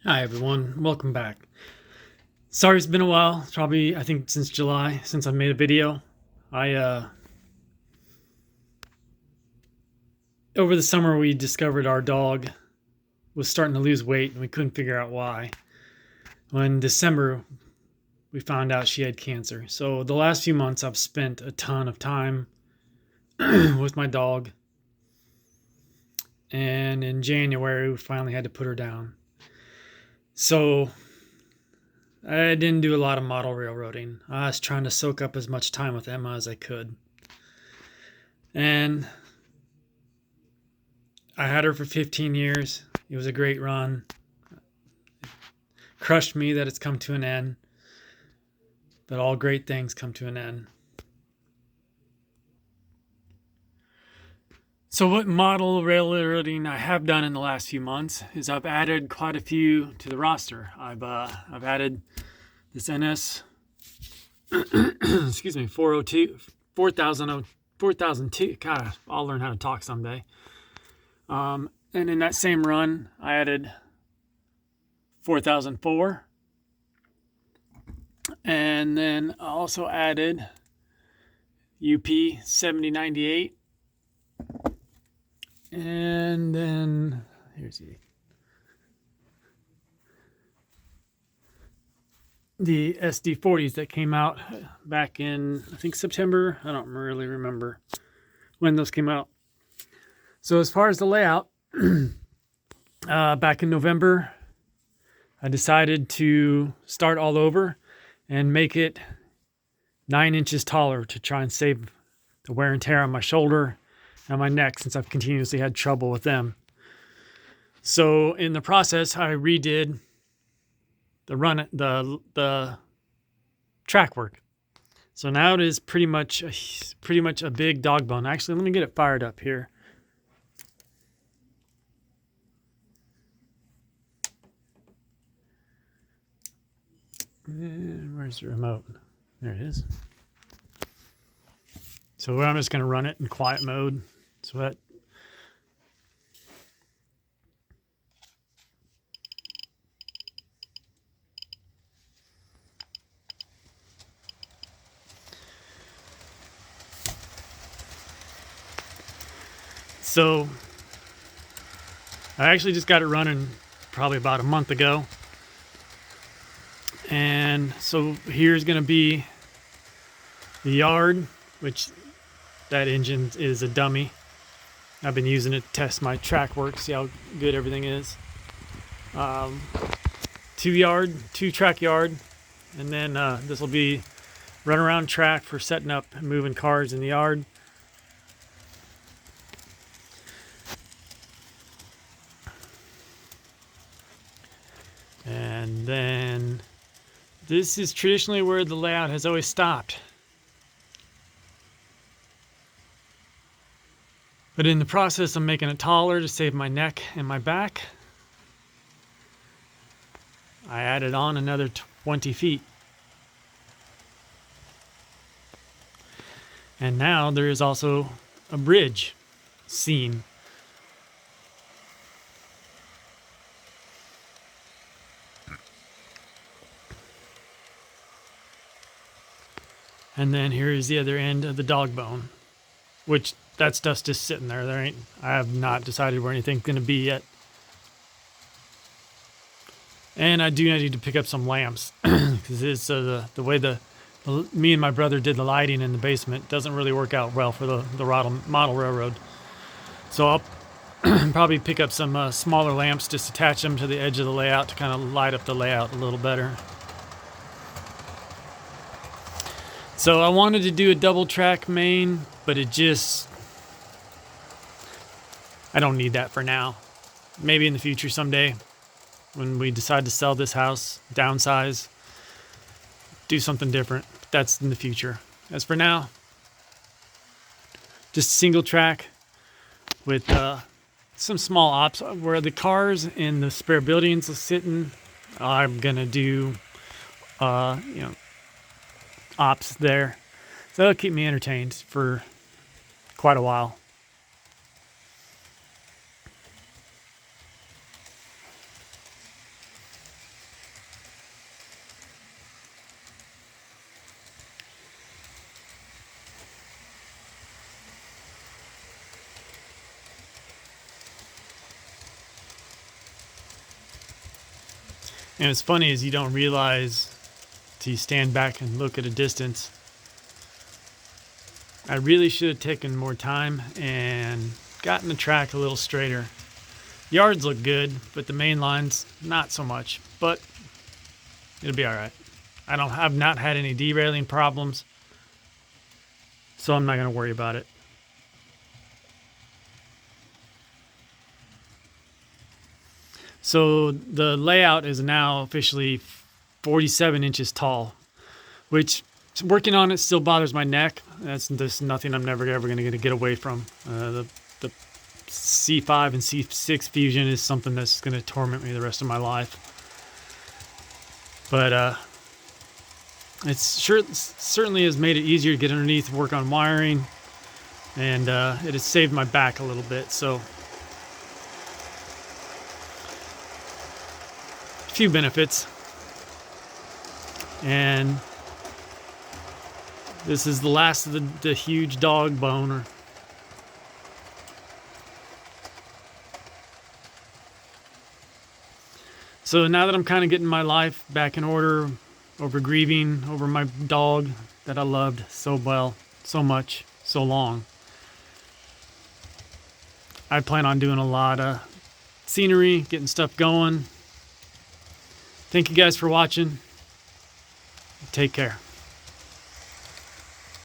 Hi everyone, welcome back. Sorry it's been a while. It's probably I think since July since I've made a video. I over the summer we discovered our dog was starting to lose weight and we couldn't figure out why. Well, in December we found out she had cancer. So the last few months I've spent a ton of time with my dog. And in January we finally had to put her down. So I didn't do a lot of model railroading. I was trying to soak up as much time with Emma as I could. And I had her for 15 years. It was a great run. Crushed me that it's come to an end. But all great things come to an end. So what model railroading I have done in the last few months is I've added quite a few to the roster. I've added this NS excuse me 402 4002. God, I'll learn how to talk someday. And in that same run, I added 4004. And then I also added UP 7098. And then here's the SD40s that came out back in, I think, September. I don't really remember when those came out. So as far as the layout, back in November, I decided to start all over and make it 9 inches taller to try and save the wear and tear on my shoulder and my neck, since I've continuously had trouble with them. So in the process, I redid the track work. So now it is pretty much a big dog bone. Actually, let me get it fired up here. And where's the remote? There it is. So I'm just going to run it in quiet mode. So that so I actually just got it running probably about a month ago. And so here's going to be the yard, which that engine is a dummy. I've been using it to test my track work, see how good everything is. 2-track yard, and then this will be run around track for setting up and moving cars in the yard. And then this is traditionally where the layout has always stopped. But in the process, I'm making it taller to save my neck and my back. I added on another 20 feet. And now there is also a bridge scene. And then here is the other end of the dog bone, which that stuff's just sitting there. I have not decided where anything's going to be yet. And I do need to pick up some lamps because it's the way me and my brother did the lighting in the basement doesn't really work out well for the model railroad. So I'll probably pick up some smaller lamps, just attach them to the edge of the layout to kind of light up the layout a little better. So I wanted to do a double track main, but I don't need that for now. Maybe in the future someday when we decide to sell this house, downsize, do something different. That's in the future. As for now, just a single track with some small ops where the cars in the spare buildings are sitting. I'm gonna do ops there, so it'll keep me entertained for quite a while. And it's funny is you don't realize till you stand back and look at a distance. I really should have taken more time and gotten the track a little straighter. Yards look good, but the main lines, not so much. But it'll be all right. I've not had any derailing problems, so I'm not going to worry about it. So the layout is now officially 47 inches tall, which working on it still bothers my neck. That's just nothing I'm never ever going to get away from. The C5 and C6 fusion is something that's going to torment me the rest of my life. But it certainly has made it easier to get underneath, work on wiring, and it has saved my back a little bit. So a few benefits. And this is the last of the huge dog boner. So now that I'm kind of getting my life back in order, over grieving over my dog that I loved so well, so much, so long, I plan on doing a lot of scenery, getting stuff going. Thank you guys for watching. Take care.